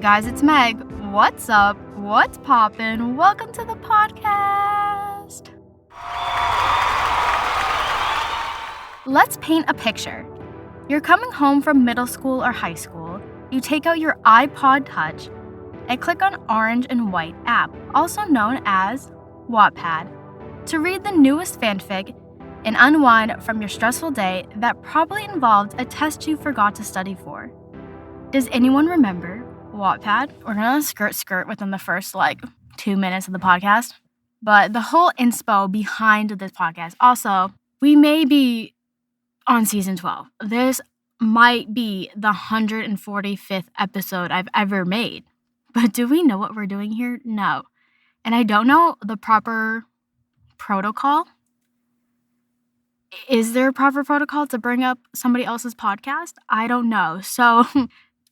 guys, it's Meg. What's up? What's poppin'? Welcome to the podcast. Let's paint a picture. You're coming home from middle school or high school. You take out your iPod Touch and click on Orange and White app, also known as Wattpad, to read the newest fanfic and unwind from your stressful day that probably involved a test you forgot to study for. Does anyone remember Wattpad? We're gonna skirt within the first 2 minutes of the podcast. But the whole inspo behind this podcast. Also, we may be on season 12. This might be the 145th episode I've ever made. But do we know what we're doing here? No. And I don't know the proper protocol. Is there a proper protocol to bring up somebody else's podcast? I don't know. So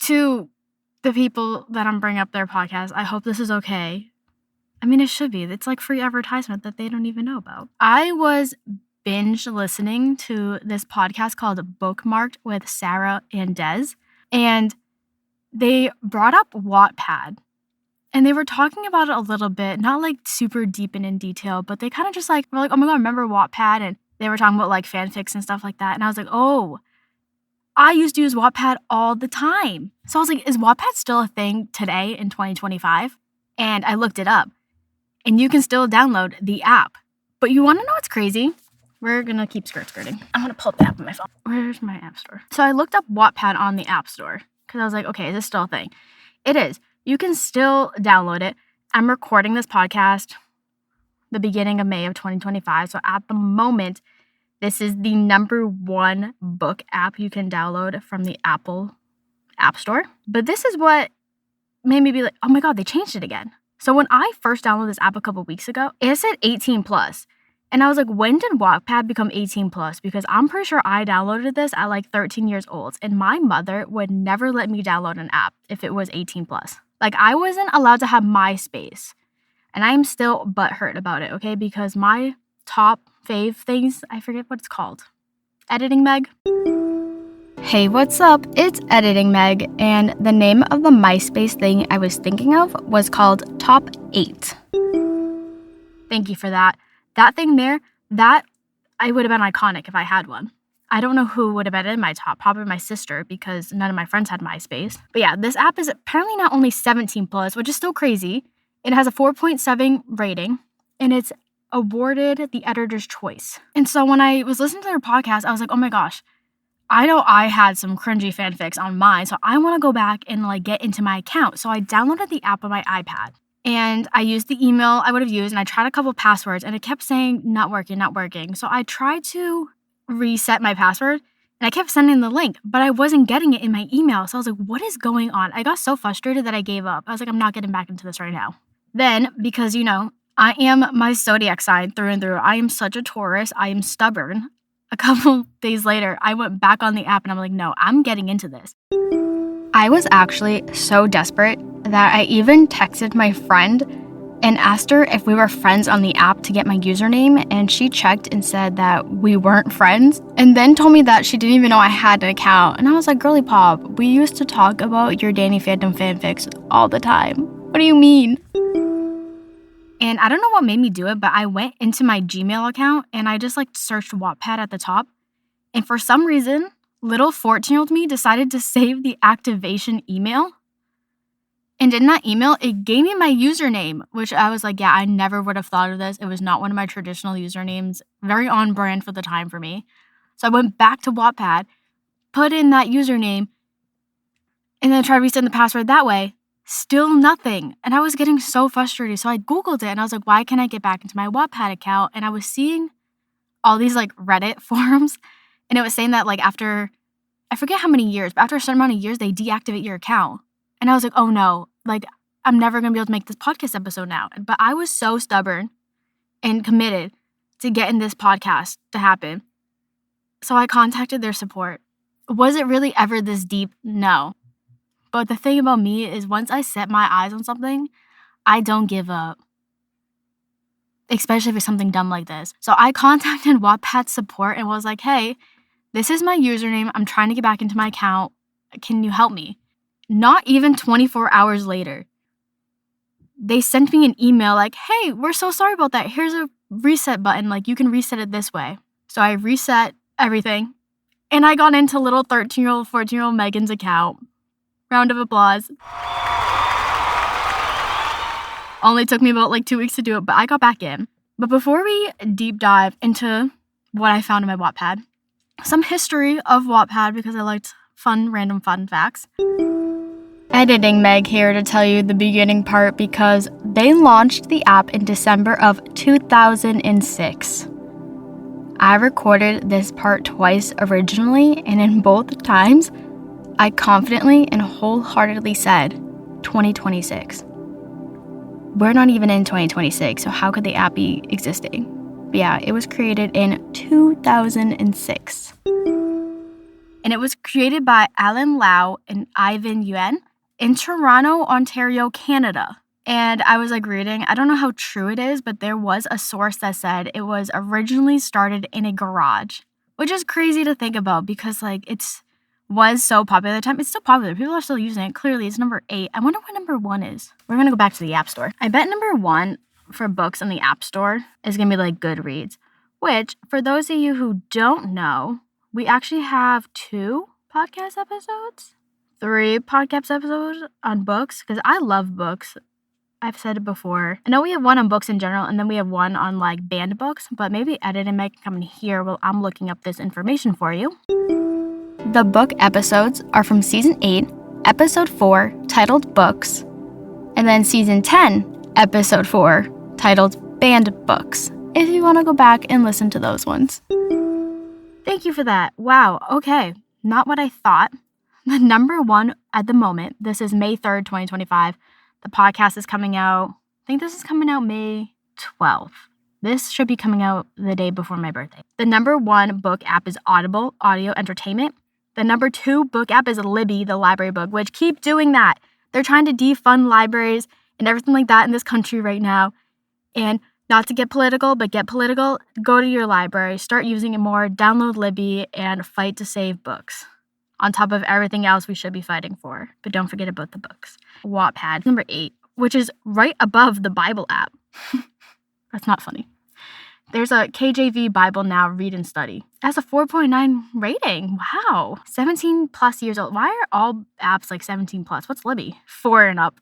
to the people that I'm bringing up their podcast, I hope this is okay. I mean, it should be. It's like free advertisement that they don't even know about. I was binge listening to this podcast called Bookmarked with Sarah and Des, and they brought up Wattpad. And they were talking about it a little bit, not super deep and in detail, but they kind of just were like, oh my God, remember Wattpad? And they were talking about fanfics and stuff like that. And I was like, oh, I used to use Wattpad all the time. So I was like, is Wattpad still a thing today in 2025? And I looked it up. And you can still download the app. But you want to know what's crazy? We're going to keep skirting. I'm going to pull up the app on my phone. Where's my app store? So I looked up Wattpad on the app store. Because I was like, okay, is this still a thing? It is. You can still download it. I'm recording this podcast the beginning of May of 2025. So at the moment, this is the #1 book app you can download from the Apple App Store. But this is what made me be like, oh my God, they changed it again. So when I first downloaded this app a couple weeks ago, it said 18 plus. And I was like, when did Wattpad become 18 plus? Because I'm pretty sure I downloaded this at 13 years old. And my mother would never let me download an app if it was 18 plus. I wasn't allowed to have MySpace. And I'm still butthurt about it, okay? Because my top fave things, I forget what it's called. Editing Meg? Hey, what's up? It's Editing Meg, and the name of the MySpace thing I was thinking of was called Top 8. Thank you for that. That thing there, that I would have been iconic if I had one. I don't know who would have been in my top, probably my sister, because none of my friends had MySpace. But yeah, this app is apparently not only 17 plus, which is still crazy. It has a 4.7 rating, and it's awarded the editor's choice. And so when I was listening to their podcast, I was like, oh my gosh, I know I had some cringy fanfics on mine, so I want to go back and get into my account. So I downloaded the app on my iPad, and I used the email I would have used, and I tried a couple passwords, and it kept saying not working. So I tried to reset my password, and I kept sending the link, but I wasn't getting it in my email. So I was like, what is going on? I got so frustrated that I gave up. I was like, I'm not getting back into this right now. Then, because, I am my zodiac sign through and through. I am such a Taurus. I am stubborn. A couple days later, I went back on the app and I'm like, no, I'm getting into this. I was actually so desperate that I even texted my friend and asked her if we were friends on the app to get my username, and she checked and said that we weren't friends, and then told me that she didn't even know I had an account. And I was like, girly pop, we used to talk about your Danny Phantom fanfics all the time. What do you mean? And I don't know what made me do it, but I went into my Gmail account and I just searched Wattpad at the top. And for some reason, little 14-year-old me decided to save the activation email. And in that email, it gave me my username, which I was like, yeah, I never would have thought of this. It was not one of my traditional usernames. Very on brand for the time for me. So I went back to Wattpad, put in that username, and then tried resetting the password that way. Still nothing. And I was getting so frustrated. So I Googled it and I was like, why can't I get back into my Wattpad account? And I was seeing all these Reddit forums. And it was saying that after, I forget how many years, but after a certain amount of years, they deactivate your account. And I was like, oh no, I'm never going to be able to make this podcast episode now. But I was so stubborn and committed to getting this podcast to happen. So I contacted their support. Was it really ever this deep? No. But the thing about me is once I set my eyes on something, I don't give up. Especially if it's something dumb like this. So I contacted Wattpad support and was like, hey, this is my username. I'm trying to get back into my account. Can you help me? not even 24 hours later, they sent me an email like, hey, we're so sorry about that. Here's a reset button. Like, you can reset it this way. So I reset everything. And I got into little 13-year-old, 14-year-old Megan's account. Round of applause. Only took me about 2 weeks to do it, but I got back in. But before we deep dive into what I found in my Wattpad, some history of Wattpad because I liked random fun facts. Editing Meg here to tell you the beginning part because they launched the app in December of 2006. I recorded this part twice originally, and in both times, I confidently and wholeheartedly said 2026. We're not even in 2026, so how could the app be existing? But yeah, it was created in 2006. And it was created by Alan Lau and Ivan Yuen in Toronto, Ontario, Canada. And I was reading, I don't know how true it is, but there was a source that said it was originally started in a garage, which is crazy to think about because it was so popular at the time. It's still popular. People are still using it. Clearly, it's number 8. I wonder what number 1 is. We're going to go back to the App Store. I bet number 1 for books in the App Store is going to be Goodreads, which, for those of you who don't know, we actually have 2 podcast episodes, 3 podcast episodes on books because I love books. I've said it before. I know we have 1 on books in general, and then we have 1 on banned books, but maybe Edit and Meg can come in here while I'm looking up this information for you. The book episodes are from Season 8, Episode 4, titled Books, and then Season 10, Episode 4, titled Banned Books, if you want to go back and listen to those ones. Thank you for that. Wow, okay. Not what I thought. The number 1 at the moment, this is May 3rd, 2025. The podcast is coming out, I think this is coming out May 12th. This should be coming out the day before my birthday. The number 1 book app is Audible, audio entertainment. The number 2 book app is Libby, the library book, which keep doing that. They're trying to defund libraries and everything like that in this country right now. And not to get political, but get political, go to your library, start using it more, download Libby, and fight to save books. On top of everything else we should be fighting for. But don't forget about the books. Wattpad, number 8, which is right above the Bible app. That's not funny. There's a KJV Bible Now Read and Study. It has a 4.9 rating. Wow. 17 plus years old. Why are all apps 17 plus? What's Libby? 4 and up.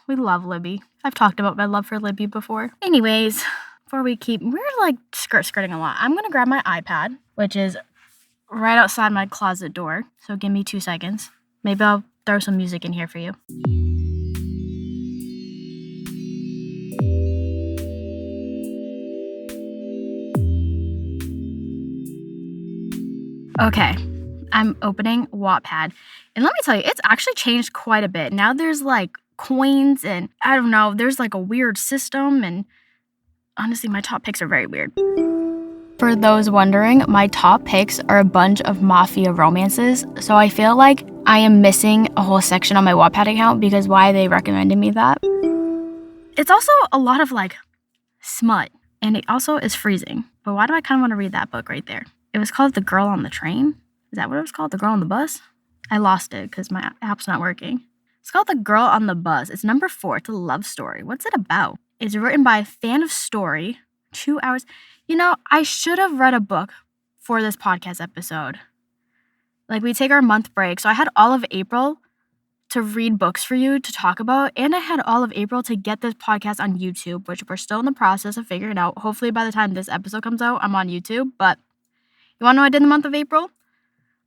We love Libby. I've talked about my love for Libby before. Anyways, we're skirting a lot. I'm going to grab my iPad, which is right outside my closet door. So give me 2 seconds. Maybe I'll throw some music in here for you. Okay, I'm opening Wattpad. And let me tell you, it's actually changed quite a bit. Now there's coins and I don't know, there's a weird system. And honestly, my top picks are very weird. For those wondering, my top picks are a bunch of mafia romances, so I feel like I am missing a whole section on my Wattpad account because why they recommended me that. It's also a lot of smut, and it also is freezing. But why do I kind of want to read that book right there? It was called The Girl on the Train. Is that what it was called? The Girl on the Bus? I lost it because my app's not working. It's called The Girl on the Bus. It's number 4. It's a love story. What's it about? It's written by a fan of story. 2 hours. I should have read a book for this podcast episode. We take our month break. So I had all of April to read books for you to talk about. And I had all of April to get this podcast on YouTube, which we're still in the process of figuring out. Hopefully by the time this episode comes out, I'm on YouTube. But you want to know what I did in the month of April?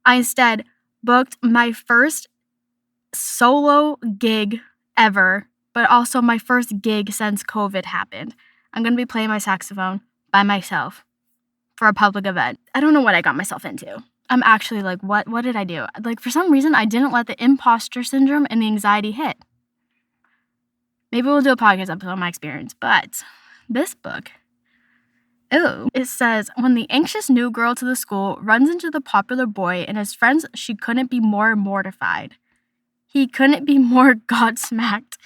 I instead booked my first solo gig ever, but also my first gig since COVID happened. I'm going to be playing my saxophone by myself for a public event. I don't know what I got myself into. I'm actually what did I do? For some reason, I didn't let the imposter syndrome and the anxiety hit. Maybe we'll do a podcast episode on my experience, but this book, it says, when the anxious new girl to the school runs into the popular boy and his friends, she couldn't be more mortified. He couldn't be more godsmacked.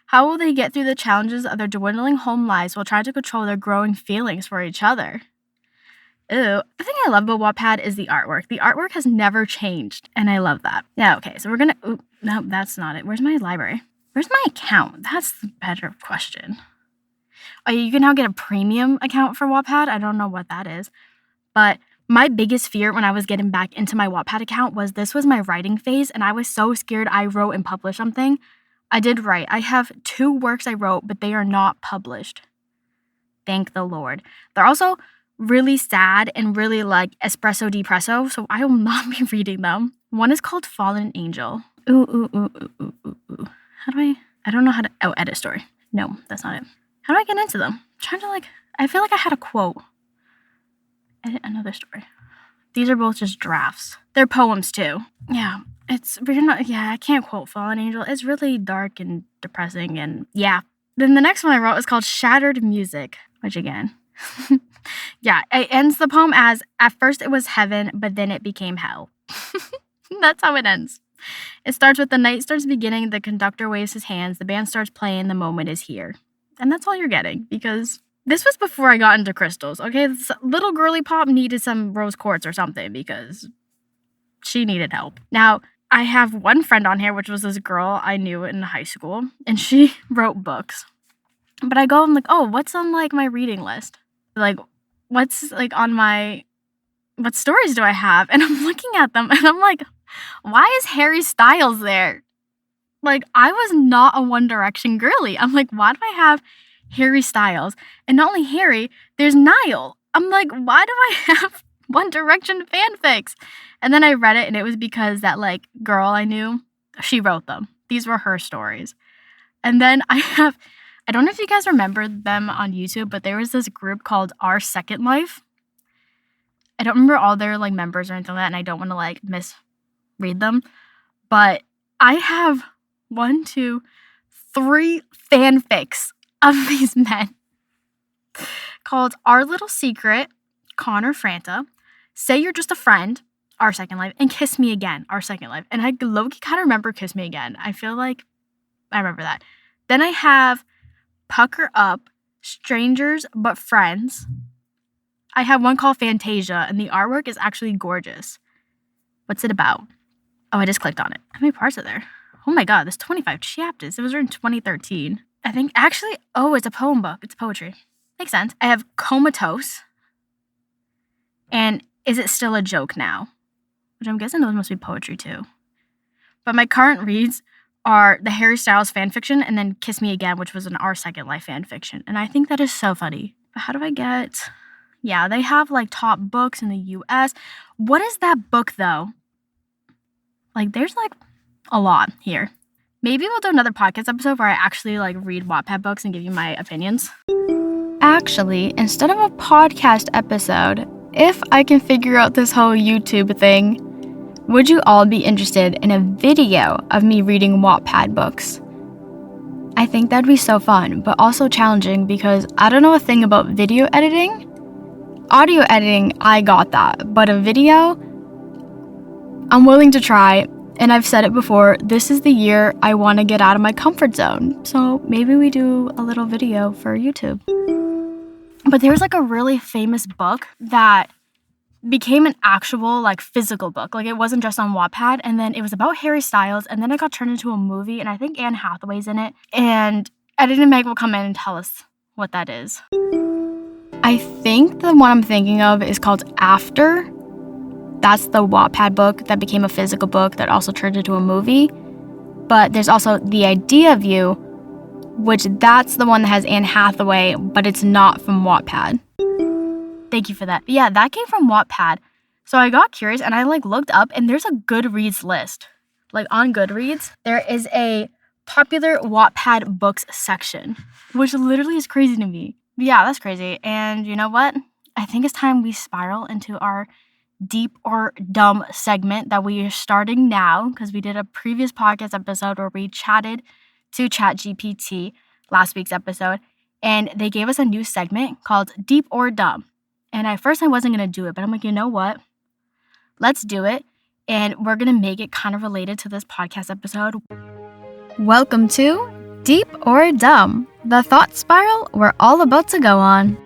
How will they get through the challenges of their dwindling home lives while trying to control their growing feelings for each other? Ooh, the thing I love about Wattpad is the artwork. The artwork has never changed, and I love that. Yeah, okay, so we're gonna... Ooh, no, that's not it. Where's my library? Where's my account? That's the better question. Oh, you can now get a premium account for Wattpad. I don't know what that is. But my biggest fear when I was getting back into my Wattpad account was this was my writing phase, and I was so scared I wrote and published something. I did write. I have 2 works I wrote, but they are not published. Thank the Lord. They're also really sad and really like espresso depresso, so I will not be reading them. One is called Fallen Angel. How do I don't know how to... Oh, edit story. No, that's not it. How do I get into them? I'm trying to I feel like I had a quote. Edit another story. These are both just drafts. They're poems too. Yeah, I can't quote Fallen Angel. It's really dark and depressing, and yeah. Then the next one I wrote is called Shattered Music, which again, yeah, it ends the poem as, at first it was heaven, but then it became hell. That's how it ends. It starts with the night starts beginning, the conductor waves his hands, the band starts playing, the moment is here. And that's all you're getting, because this was before I got into crystals, okay? This little girly pop needed some rose quartz or something, because she needed help. Now, I have one friend on here, which was this girl I knew in high school, and she wrote books. But I go, I'm like, oh, what's on, my reading list? What's, on my... What stories do I have? And I'm looking at them, and I'm like, why is Harry Styles there? I was not a One Direction girly. I'm like, why do I have Harry Styles? And not only Harry, there's Niall. I'm like, why do I have One Direction fanfics? And then I read it, and it was because that, girl I knew, she wrote them. These were her stories. And then I don't know if you guys remember them on YouTube, but there was this group called Our Second Life. I don't remember all their, members or anything like that, and I don't want to, misread them. But I have 1, 2, 3 fanfics of these men called Our Little Secret, Connor Franta, Say You're Just a Friend, Our Second Life, and Kiss Me Again, Our Second Life. And I low-key kind of remember Kiss Me Again. I feel like I remember that. Then I have Pucker Up, Strangers But Friends. I have one called Fantasia, and the artwork is actually gorgeous. What's it about? Oh, I just clicked on it. How many parts are there? Oh my god, there's 25 chapters. It was written in 2013. I think, actually, it's a poem book. It's poetry. Makes sense. I have Comatose. And Is It Still a Joke Now? Which I'm guessing those must be poetry too. But my current reads are the Harry Styles fanfiction and then Kiss Me Again, which was an Our Second Life fanfiction. And I think that is so funny. But how do I get... Yeah, they have, top books in the U.S. What is that book, though? There's, a lot here. Maybe we'll do another podcast episode where I actually, read Wattpad books and give you my opinions. Actually, instead of a podcast episode, if I can figure out this whole YouTube thing, would you all be interested in a video of me reading Wattpad books? I think that'd be so fun, but also challenging because I don't know a thing about video editing. Audio editing, I got that, but a video, I'm willing to try, and I've said it before, this is the year I want to get out of my comfort zone, so maybe we do a little video for YouTube. But there's a really famous book that became an actual physical book, it wasn't just on Wattpad, and then it was about Harry Styles, and then it got turned into a movie, and I think Anne Hathaway's in it, and Editing Meg will come in and tell us what that is. I think the one I'm thinking of is called After. That's the Wattpad book that became a physical book that also turned into a movie. But there's also The Idea of You, which that's the one that has Anne Hathaway, but it's not from Wattpad. Thank you for that. But yeah, that came from Wattpad. So I got curious and I looked up and there's a Goodreads list. On Goodreads, there is a popular Wattpad books section, which literally is crazy to me. Yeah, that's crazy. And you know what? I think it's time we spiral into our deep or dumb segment that we are starting now because we did a previous podcast episode where we chatted to ChatGPT last week's episode, and they gave us a new segment called Deep or Dumb. And at first I wasn't going to do it, but I'm like, you know what? Let's do it, and we're going to make it kind of related to this podcast episode. Welcome to Deep or Dumb, the thought spiral we're all about to go on.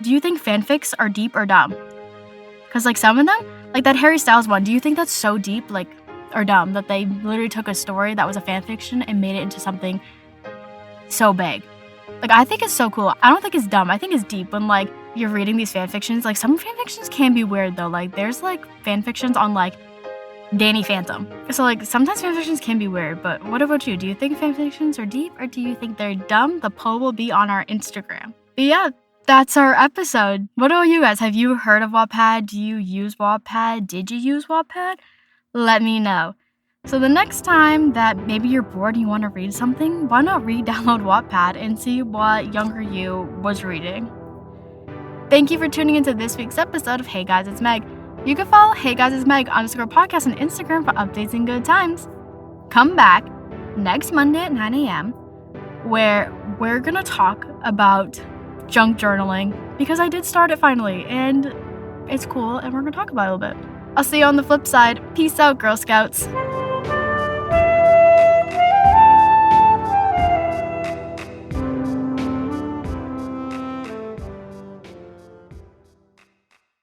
do you think fanfics are deep or dumb? Because, like, some of them, like that Harry Styles one, do you think that's so deep, like, or dumb, that they literally took a story that was a fanfiction and made it into something so big? Like, I think it's so cool. I don't think it's dumb. I think it's deep when, like, you're reading these fanfictions. Like, some fanfictions can be weird, though. Like, there's, like, fanfictions on, like, Danny Phantom. So, like, sometimes fanfictions can be weird, but what about you? Do you think fanfictions are deep, or do you think they're dumb? The poll will be on our Instagram. But yeah, that's our episode. What about you guys? Have you heard of Wattpad? Do you use Wattpad? Did you use Wattpad? Let me know. So the next time that maybe you're bored and you want to read something, why not re-download Wattpad and see what younger you was reading? Thank you for tuning into this week's episode of Hey Guys, It's Meg. You can follow Hey Guys, It's Meg _podcast on Instagram for updates and good times. Come back next Monday at 9 a.m. where we're going to talk about junk journaling, because I did start it finally and it's cool and we're going to talk about it a little bit. I'll see you on the flip side. Peace out, Girl Scouts.